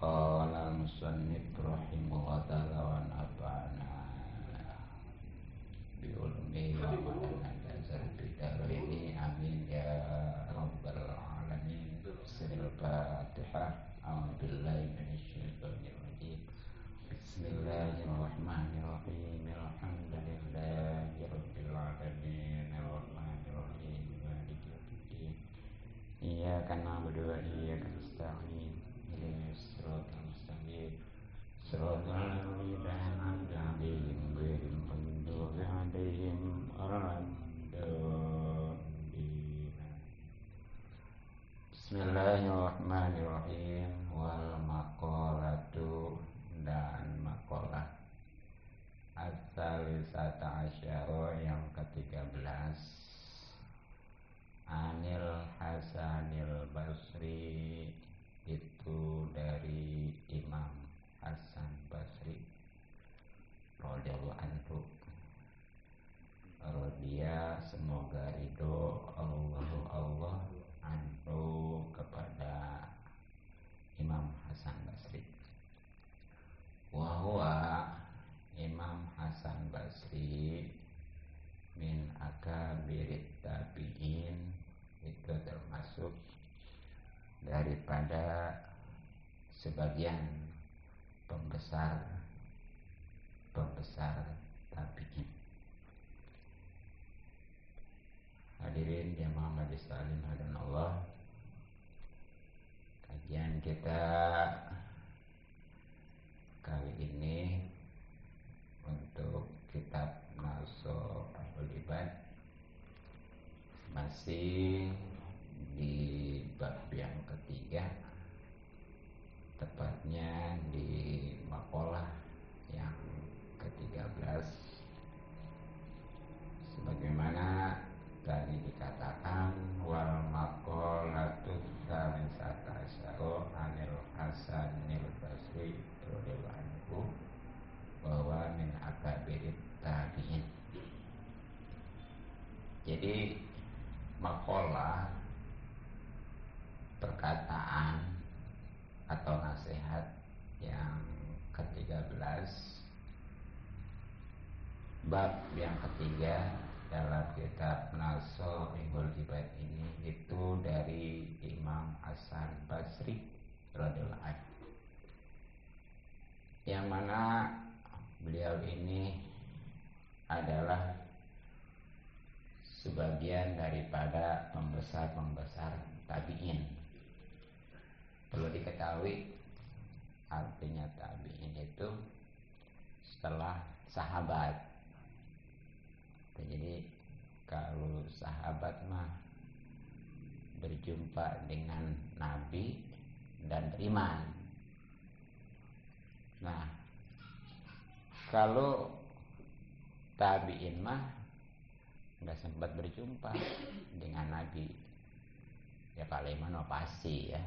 Qala al-musannif rahimahullah ta'ala wa nafa'ana bi ulumi wa madana jazal bidaraini amin ya rabbal alamin. Bismillahirrahmanirrahim. A'udzubillahi minasyaitonir rajim. Bismillahirrahmanirrahim. Alhamdulillahi rabbil alamin. Arrahmanirrahim. Maliki yaumiddin. Iyyaka na'budu wa iyyaka nasta'in. Ihdinas siratal mustaqim. Siratal ladzina an'amta 'alaihim ghairil maghdubi 'alaihim waladdallin. Bismillahirrahmanirrahim. Wal maqalatu, dan maqalah As-salisata asyara, yang ke-13, Anil Hasanil Basri, itu dari Imam Hasan Basri radhiyallahu anhu. Radhiya, semoga ridho Allah anhu, kepada Imam Hasan Basri. Wa huwa, Imam Hasan Basri, min akabirit tabi'in, itu termasuk daripada sebagian pembesar tabi'in. Hadirin jamaah majelis taklim hadanallah, kajian kita kali ini untuk kitab Naso Al-Ibad masih di bab yang ketiga, tepatnya di maqalah yang ke-13. Sebagaimana tadi dikatakan, wal maqalatu tsalisata asyara anil Hasanil Basri radhiyallahu anhu, bahwa min akabirit tabi'in. Jadi maqalah, perkataan atau nasihat yang ke-13, bab yang ketiga dalam kitab Naso Al-Ibad ini, itu dari Imam Hasan Basri radhiyallahu anhu, yang mana beliau ini adalah sebagian daripada pembesar tabi'in. Perlu diketahui, artinya tabi'in itu setelah sahabat. Jadi kalau sahabat mah berjumpa dengan Nabi dan beriman. Nah, kalau tabi'in mah nggak sempat berjumpa dengan Nabi, ya paling mana pasti ya.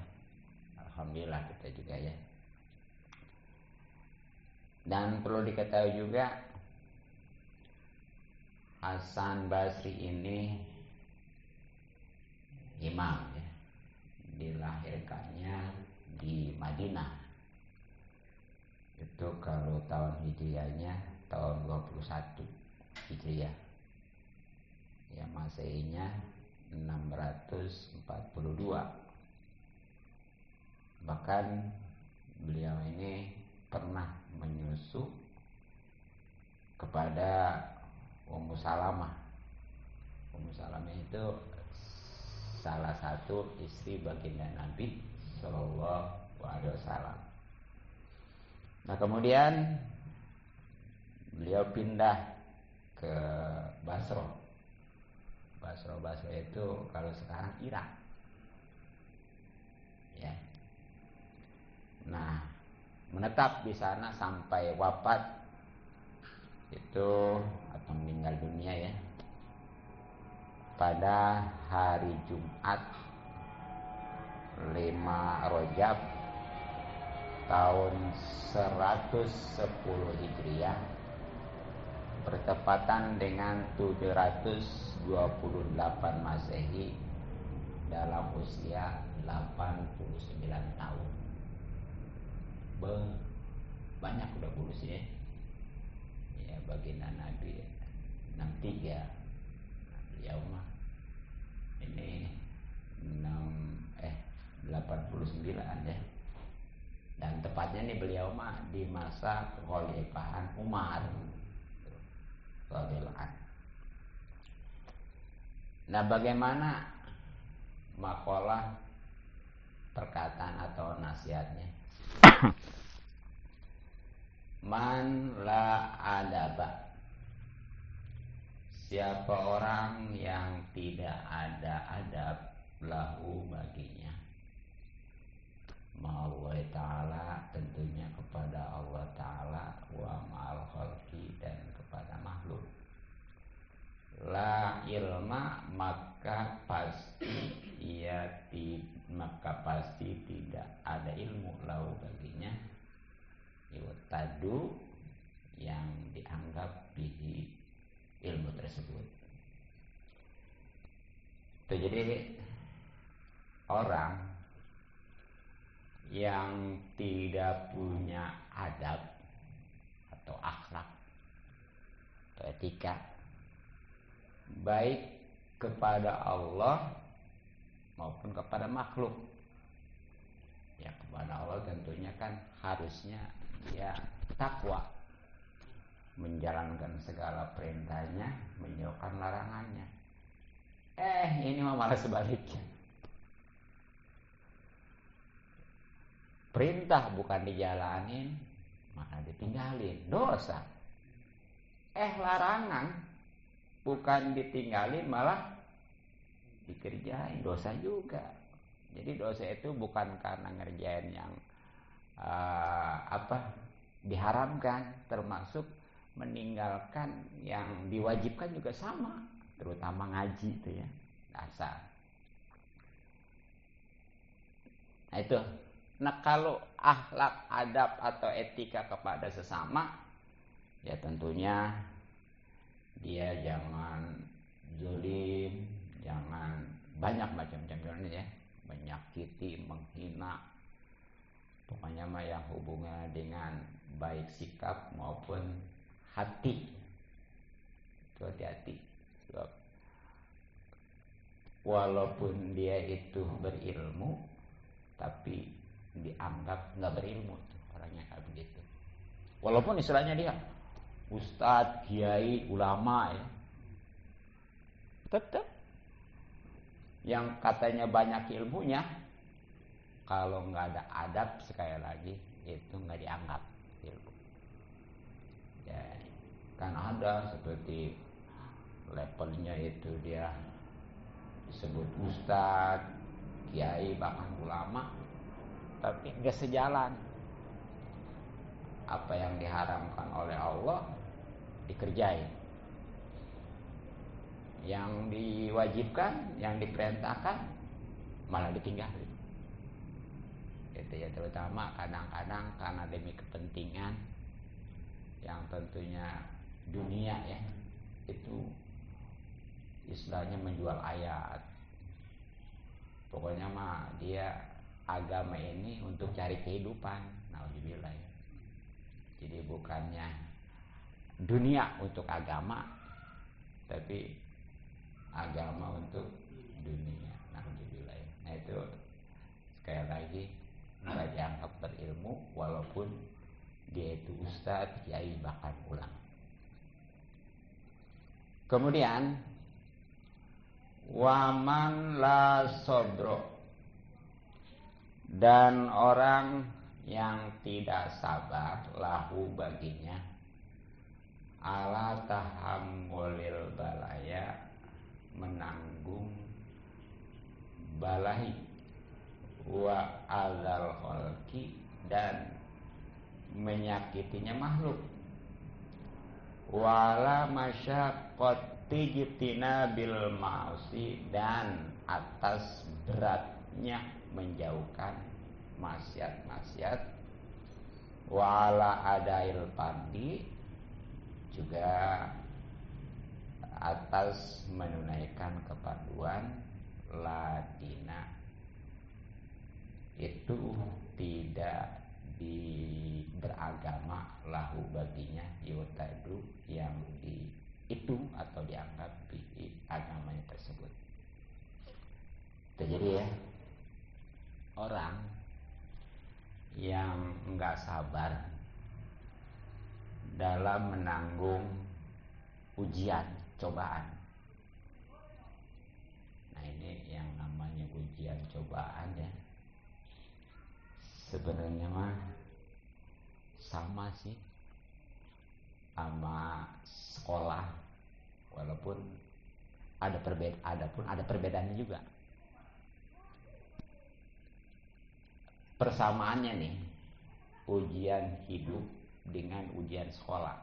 Alhamdulillah kita juga ya. Dan perlu diketahui juga, Hasan Basri ini imam ya, dilahirkannya di Madinah. Itu kalau tahun Hijriahnya tahun 21 Hijriah, ya Masehinya 642. Bahkan beliau ini pernah menyusu kepada Ummu Salamah. Ummu Salamah itu salah satu istri baginda Nabi Sallallahu Alaihi Wasallam. Nah, kemudian beliau pindah ke Basra. Basra itu kalau sekarang Irak. Ya. Nah, menetap di sana sampai wafat itu, atau meninggal dunia ya, pada hari Jumat 5 Rajab tahun 110 Hijriah, bertepatan dengan 728 Masehi, dalam usia 89 tahun. banyak udah bulus ya. Ya baginda Nabi 63. Beliau mah ini 89 ya. Dan tepatnya nih beliau mah di masa kekhalifahan Umar radhiyallahu anhu. Nah, bagaimana makalah perkataan atau nasihatnya? Man la adaba, siapa orang yang tidak ada adab lahu baginya, ma'allah ta'ala, tentunya kepada Allah ta'ala, wa ma'al khalqi, dan kepada makhluk. La ilma, maka pasti tidak ada ilmu lahu baginya, yutadu, yang dianggap bihi ilmu tersebut. Itu jadi orang yang tidak punya adab atau akhlak atau etika, baik kepada Allah maupun kepada makhluk. Ya, kepada Allah tentunya kan harusnya dia takwa, menjalankan segala perintahnya, menjauhkan larangannya. Ini malah sebaliknya. Perintah bukan dijalanin, malah ditinggalin, dosa. Larangan bukan ditinggalin, malah dikerjain, dosa juga. Jadi dosa itu bukan karena ngerjain yang diharamkan, termasuk meninggalkan yang diwajibkan juga sama, terutama ngaji itu ya, dasar. Nah itu. Nah kalau akhlak, adab atau etika kepada sesama, ya tentunya dia jangan zalim, jangan banyak macam-macam zalim ya, menyakiti, menghina, pokoknya mah yang hubungannya dengan baik sikap maupun hati. Itu hati-hati. Sebab walaupun dia itu berilmu, tapi dianggap nggak berilmu tuh orangnya kayak begitu. Walaupun istilahnya dia ustadz, kiai, ulama ya, tetap yang katanya banyak ilmunya, kalau nggak ada adab, sekali lagi itu nggak dianggap ilmu. Ya, kan ada seperti levelnya itu dia disebut ustadz, kiai, bahkan ulama, tapi nggak sejalan. Apa yang diharamkan oleh Allah dikerjain, yang diwajibkan, yang diperintahkan malah ditinggalin. Itu ya, terutama kadang-kadang karena demi kepentingan yang tentunya dunia ya, itu istilahnya menjual ayat. Pokoknya mah dia agama ini untuk cari kehidupan. Nauzubillah ya. Jadi bukannya dunia untuk agama, tapi agama untuk dunia. Nauzubillah ya. Nah itu sekali lagi nggak dianggap berilmu, walaupun dia itu ustadz, kiai, bahkan ulama. Kemudian waman la sobro, dan orang yang tidak sabar lahu baginya ala tahammulil balaya, menanggung balahi, wa azal khalqi, dan menyakitinya makhluk, wala masyaqqati jitina bil ma'asi, dan atas beratnya menjauhkan maksiat-maksiat, wala adail fardi, juga atas menunaikan kepaduan ladina, itu tidak beragama lahu baginya yutadu yang dihitung atau dianggap di agamanya tersebut. Jadi ya, orang yang enggak sabar dalam menanggung ujian, cobaan. Nah ini yang namanya ujian, cobaan ya, sebenarnya mah sama sih sama sekolah, walaupun ada perbedaannya juga. Persamaannya nih, ujian hidup dengan ujian sekolah.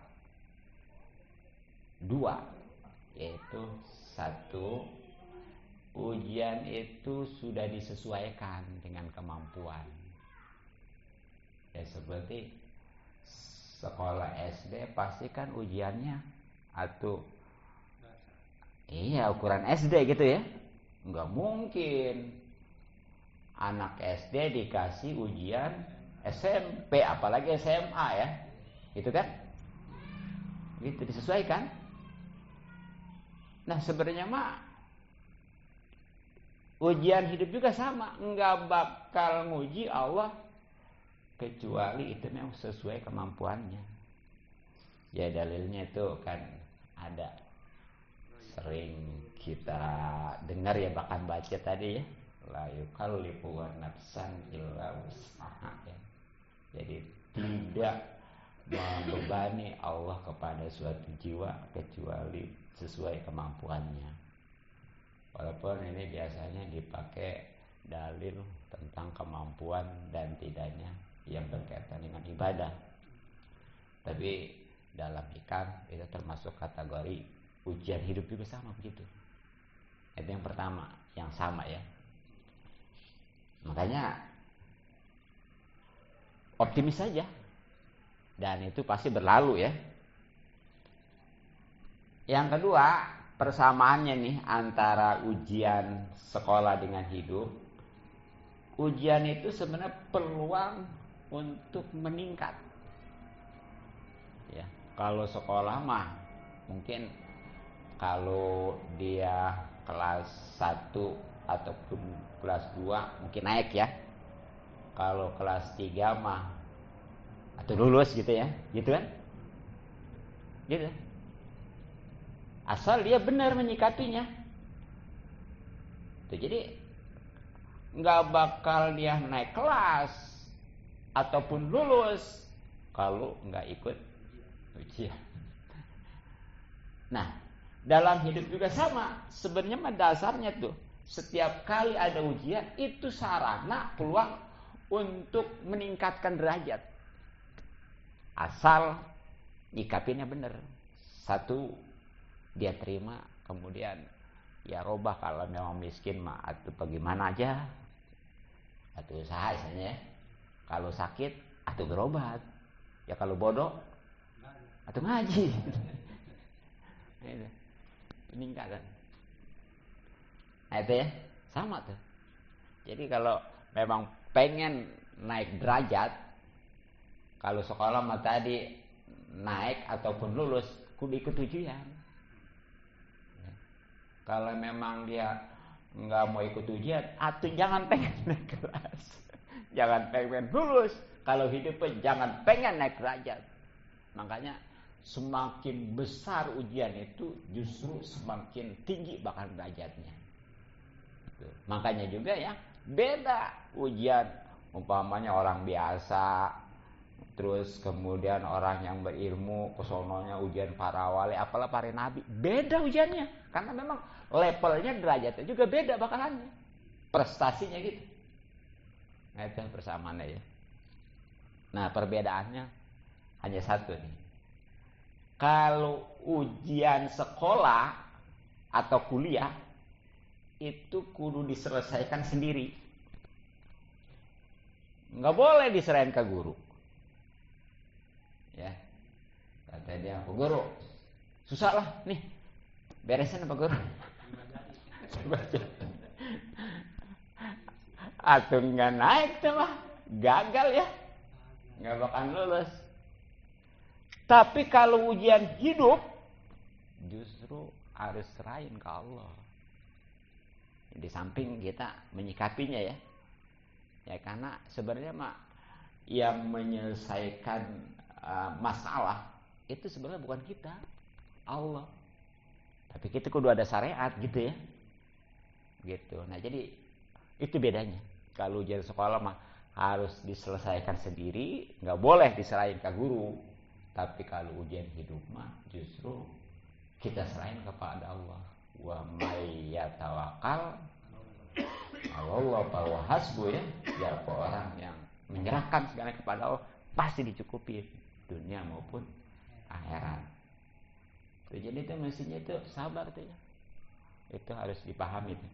Dua, yaitu satu, ujian itu sudah disesuaikan dengan kemampuan. Ya seperti sekolah SD pasti kan ujiannya atau iya ukuran SD gitu ya. Enggak mungkin anak SD dikasih ujian SMP, apalagi SMA ya, gitu kan? Gitu disesuaikan. Nah sebenarnya mah ujian hidup juga sama, enggak bakal nguji Allah kecuali itu memang sesuai kemampuannya. Ya dalilnya itu kan ada, sering kita dengar ya, bahkan baca tadi ya, la yukallifu nafsan illa wus'aha ya. Jadi tidak membebani Allah kepada suatu jiwa kecuali sesuai kemampuannya. Walaupun ini biasanya dipakai dalil tentang kemampuan dan tidaknya yang berkaitan dengan ibadah. Tapi dalam hikam itu termasuk kategori ujian hidup juga sama begitu. Itu yang pertama, yang sama ya. Makanya optimis saja, dan itu pasti berlalu ya. Yang kedua, persamaannya nih antara ujian sekolah dengan hidup. Ujian itu sebenarnya peluang untuk meningkat. Ya, kalau sekolah mah mungkin kalau dia kelas 1 ataupun kelas 2 mungkin naik ya. Kalau kelas 3 mah atau lulus gitu ya, gitu kan? Gitu. Asal dia benar menyikapinya. Tuh, jadi nggak bakal dia naik kelas ataupun lulus kalau nggak ikut ujian. Nah, dalam hidup juga sama. Sebenarnya mah dasarnya tuh, setiap kali ada ujian itu sarana, peluang untuk meningkatkan derajat. Asal nyikapinnya benar. Satu, dia terima, kemudian ya robah kalau memang miskin mah atau bagaimana aja, atau usaha misalnya ya. Kalau sakit atau berobat, ya kalau bodoh atau ngaji. Peningkatan. Nah itu ya, sama tuh. Jadi kalau memang pengen naik derajat, kalau sekolah mah tadi naik ataupun lulus kudu ikut ujian. Kalau memang dia nggak mau ikut ujian, atau jangan pengen naik kelas, jangan pengen lulus. Kalau hidupnya jangan pengen naik derajat. Makanya semakin besar ujian itu justru semakin tinggi bahkan derajatnya. Makanya juga ya beda ujian, umpamanya orang biasa, terus kemudian orang yang berilmu, kesononya ujian para wali, apalah para nabi, beda ujiannya, karena memang levelnya, derajatnya juga beda bakalannya, prestasinya gitu. Nah itu persamaannya ya. Nah perbedaannya hanya satu nih. Kalau ujian sekolah atau kuliah itu kudu diselesaikan sendiri, nggak boleh diserahin ke guru. Ya, kata dia, Pak Guru, susah lah nih, beresin Pak Guru. Atau nggak naik tuh mah, gagal ya. nggak bakal lulus. Tapi kalau ujian hidup, justru harus serahin ke Allah. Di samping kita menyikapinya ya. Ya karena sebenarnya yang menyelesaikan masalah itu sebenarnya bukan kita, Allah. Tapi kita kudu ada syariat gitu ya. Gitu. Nah, jadi itu bedanya. Kalau ujian sekolah mah harus diselesaikan sendiri, nggak boleh diserahin ke guru. Tapi kalau ujian hidup mah justru kita serahin kepada Allah. Wa may yatawakkal 'alallah fahuwa hasbuh ya. Siapa orang yang menyerahkan segalanya kepada Allah pasti dicukupi dunia maupun akhirat. Jadi itu mestinya itu sabar tuh ya. Itu harus dipahami tuh.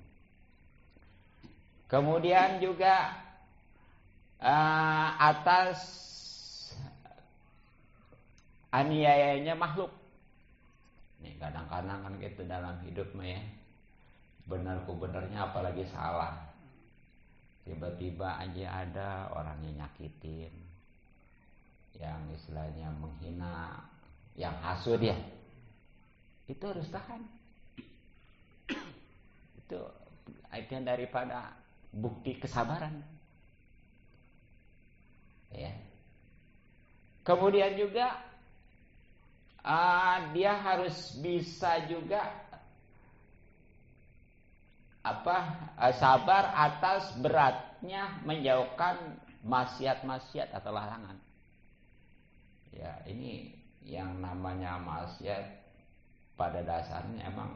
Kemudian juga atas aniayanya makhluk. Nih kadang-kadang kan gitu dalam hidup mah ya. Benar-benernya apalagi salah. Tiba-tiba aja ada orang yang nyakitin, yang istilahnya menghina, yang hasud ya. Itu harus tahan. Itu bagian daripada bukti kesabaran. Ya. Kemudian juga dia harus bisa juga sabar atas beratnya menjauhkan maksiat-maksiat atau larangan. Ya, ini yang namanya maksiat pada dasarnya emang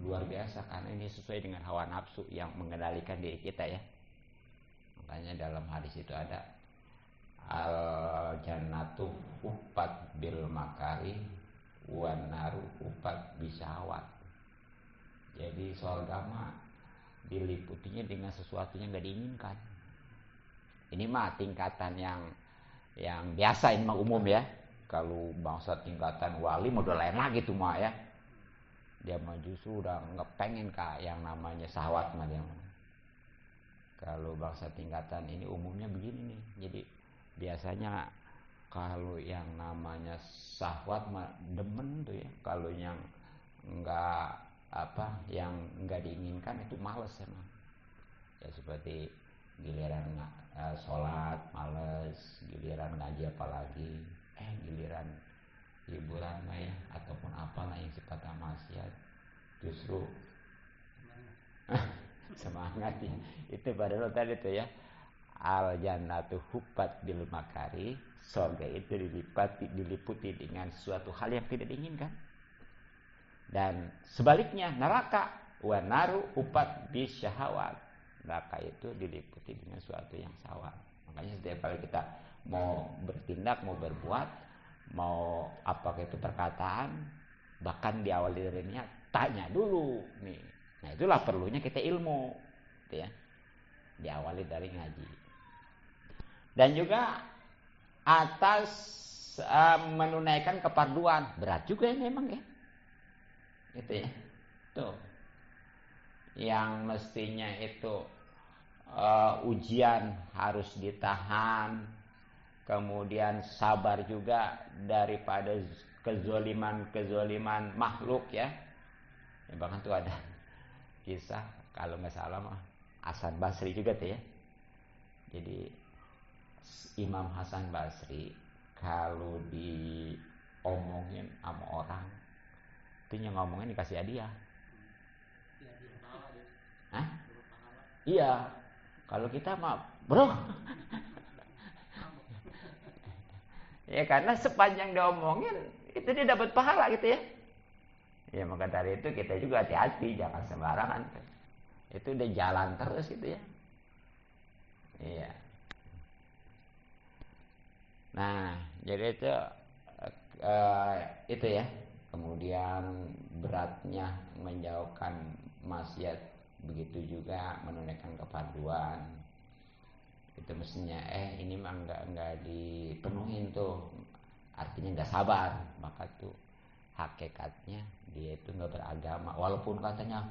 luar biasa karena ini sesuai dengan hawa nafsu yang mengendalikan diri kita ya. Makanya dalam hadis itu ada al jannatu ufat bil makari wan naru ufat bisyahwat. Jadi surga mah diliputinya dengan sesuatu yang enggak diinginkan. Ini mah tingkatan yang biasa, ini mah umum ya. Kalau bangsa tingkatan wali mah udah lain lagi tuh mah ya. Dia mah justru udah nggak pengen kak yang namanya syahwat mah dia. Kalau bangsa tingkatan ini umumnya begini nih. Jadi biasanya kalau yang namanya syahwat mah demen tuh ya. Kalau yang yang nggak diinginkan itu males emang. Ya seperti giliran sholat males, giliran ngaji apalagi, giliran hiburan mah ya ataupun apalah yang sifatnya maksiat justru semangat ya. Itu padahal tadi tuh ya al jannatu hufat bil makari, surga itu diliputi dengan suatu hal yang tidak diinginkan. Dan sebaliknya neraka wan naru hufat bisyahawat, neraka itu diliputi dengan suatu yang syahwat. Makanya setiap kali kita mau bertindak, mau berbuat, mau apakah itu perkataan, bahkan diawali dari niat, tanya dulu nih. Nah itulah perlunya kita ilmu gitu ya. Diawali dari ngaji. Dan juga atas menunaikan keparduan, berat juga ini memang ya. Gitu ya. Tuh. Yang mestinya itu ujian harus ditahan, kemudian sabar juga daripada kezoliman makhluk ya. Bahkan tuh ada kisah kalau nggak salah mah Hasan Basri juga tuh ya. Jadi Imam Hasan Basri kalau diomongin sama orang itu yang ngomongin dikasih hadiah. Hah? Iya. Kalau kita mah bro ya karena sepanjang diomongin itu dia dapat pahala gitu ya. Ya maka dari itu kita juga hati-hati, jangan sembarangan. Itu udah jalan terus gitu ya. Iya. Nah, jadi itu ya. Kemudian beratnya menjauhkan maksiat, begitu juga menunaikan keparduan. Itu mestinya ini mah enggak dipenuhin tuh. Artinya enggak sabar, maka tuh hakikatnya dia itu enggak beragama. Walaupun katanya,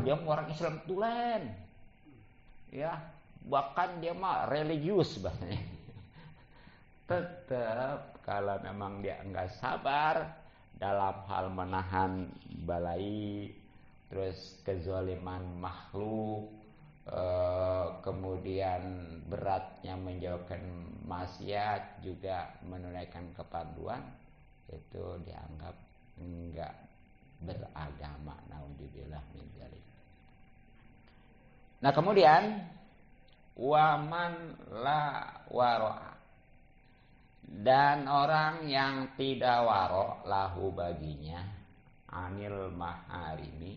dia orang Islam tulen. Ya, bahkan dia mah religius bahasanya. tetap kalau memang dia enggak sabar dalam hal menahan balai, terus kezaliman makhluk, kemudian beratnya menjauhkan maksiat, juga menunaikan kepanduan, itu dianggap enggak beragama. Naudzubillah min dzalik. Nah, kemudian waman la wara'a, dan orang yang tidak waro lahu baginya anil maharimi,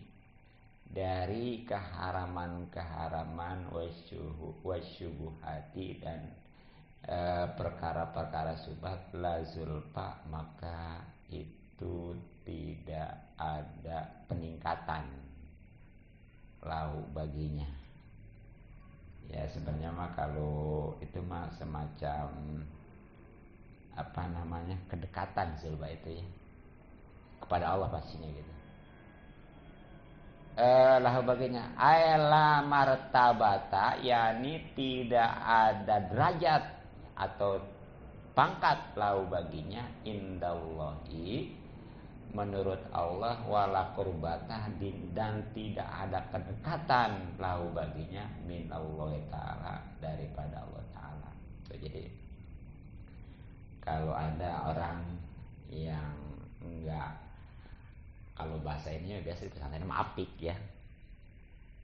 dari keharaman-keharaman wasyubuhati dan perkara-perkara subhat, la zulfa, maka itu tidak ada peningkatan lahu baginya. Ya sebenarnya mah kalau itu mah semacam kedekatan zulfa itu ya kepada Allah pastinya gitu. Lahu baginya ayla martabata, yakni tidak ada derajat atau pangkat lahu baginya indallahi, menurut Allah, wala qurbatah, dan tidak ada kedekatan lahu baginya minallahi ta'ala, daripada Allah ta'ala. Jadi kalau ada orang yang enggak, kalau bahasa ini biasa pesantren nama apik ya.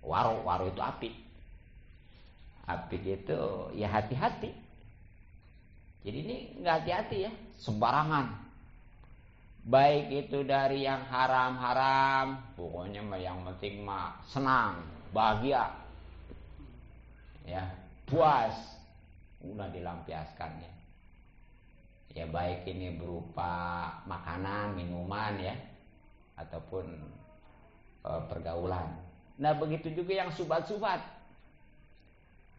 Waro itu apik. Apik itu ya hati-hati. Jadi ini enggak hati-hati ya, sembarangan. Baik itu dari yang haram-haram, pokoknya yang penting mah senang, bahagia. Ya, puas, udah dilampiaskannya. Ya baik ini berupa makanan, minuman ya, ataupun pergaulan. Nah begitu juga yang subat-subat.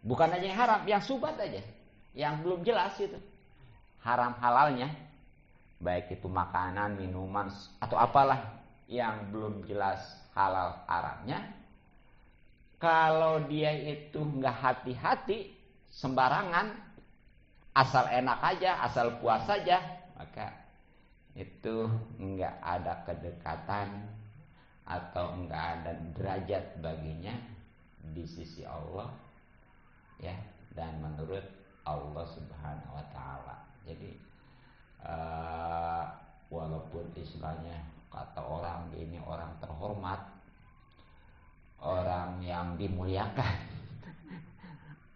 Bukan aja yang haram, yang subat aja, yang belum jelas itu haram halalnya, baik itu makanan, minuman, atau apalah yang belum jelas halal haramnya. Kalau dia itu nggak hati-hati, sembarangan, asal enak aja, asal puas saja, maka itu enggak ada kedekatan atau enggak ada derajat baginya di sisi Allah ya, dan menurut Allah Subhanahu wa taala. Jadi walaupun istilahnya kata orang ini orang terhormat, orang yang dimuliakan,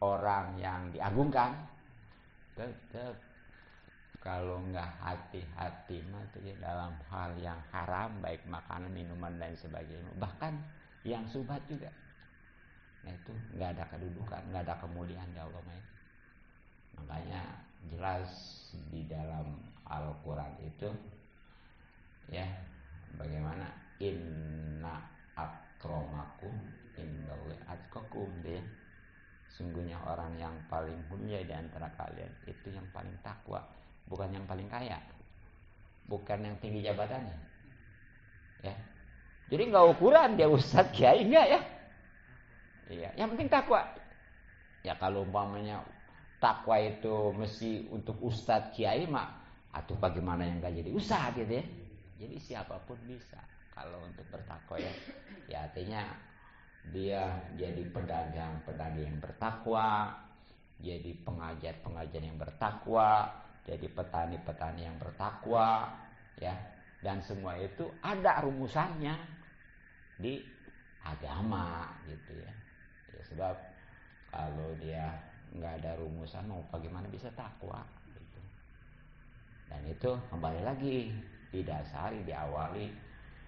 orang yang diagungkan, tetap kalau nggak hati-hati mah dalam hal yang haram, baik makanan, minuman dan sebagainya, bahkan yang subhat juga, nah itu nggak ada kedudukan, nggak ada kemuliaan di Allah. Makanya jelas di dalam Al-Quran itu ya, bagaimana inna akramakum indallahi atqakum, dia sungguhnya orang yang paling mulia di antara kalian itu yang paling takwa, bukan yang paling kaya, bukan yang tinggi jabatannya ya. Jadi nggak ukuran dia ustadz kiai, enggak ya. Iya, yang penting takwa ya. Kalau umpamanya takwa itu mesti untuk ustadz kiai mah, atau bagaimana yang nggak jadi ustadz gitu ya. Jadi siapapun bisa kalau untuk bertakwa ya. Ya artinya dia jadi pedagang yang bertakwa, jadi pengajar yang bertakwa, jadi petani yang bertakwa ya. Dan semua itu ada rumusannya di agama gitu ya. Ya sebab kalau dia nggak ada rumusan, mau bagaimana bisa takwa gitu. Dan itu kembali lagi didasari, diawali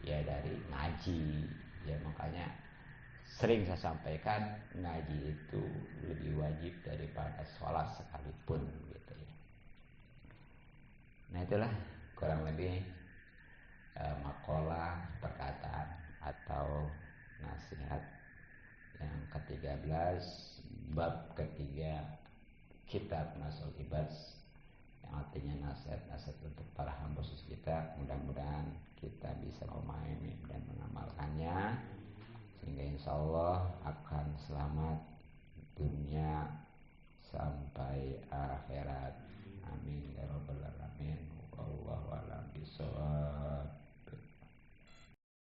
ya dari ngaji ya. Makanya sering saya sampaikan, ngaji itu lebih wajib daripada sholat sekalipun gitu ya. Nah itulah kurang lebih makalah, perkataan atau nasihat yang ke-13, bab ketiga kitab Nasul Ibas, yang artinya nasihat-nasihat untuk para hamba khusus kita. Mudah-mudahan kita bisa memahami dan mengamalkannya, sehingga insya Allah akan selamat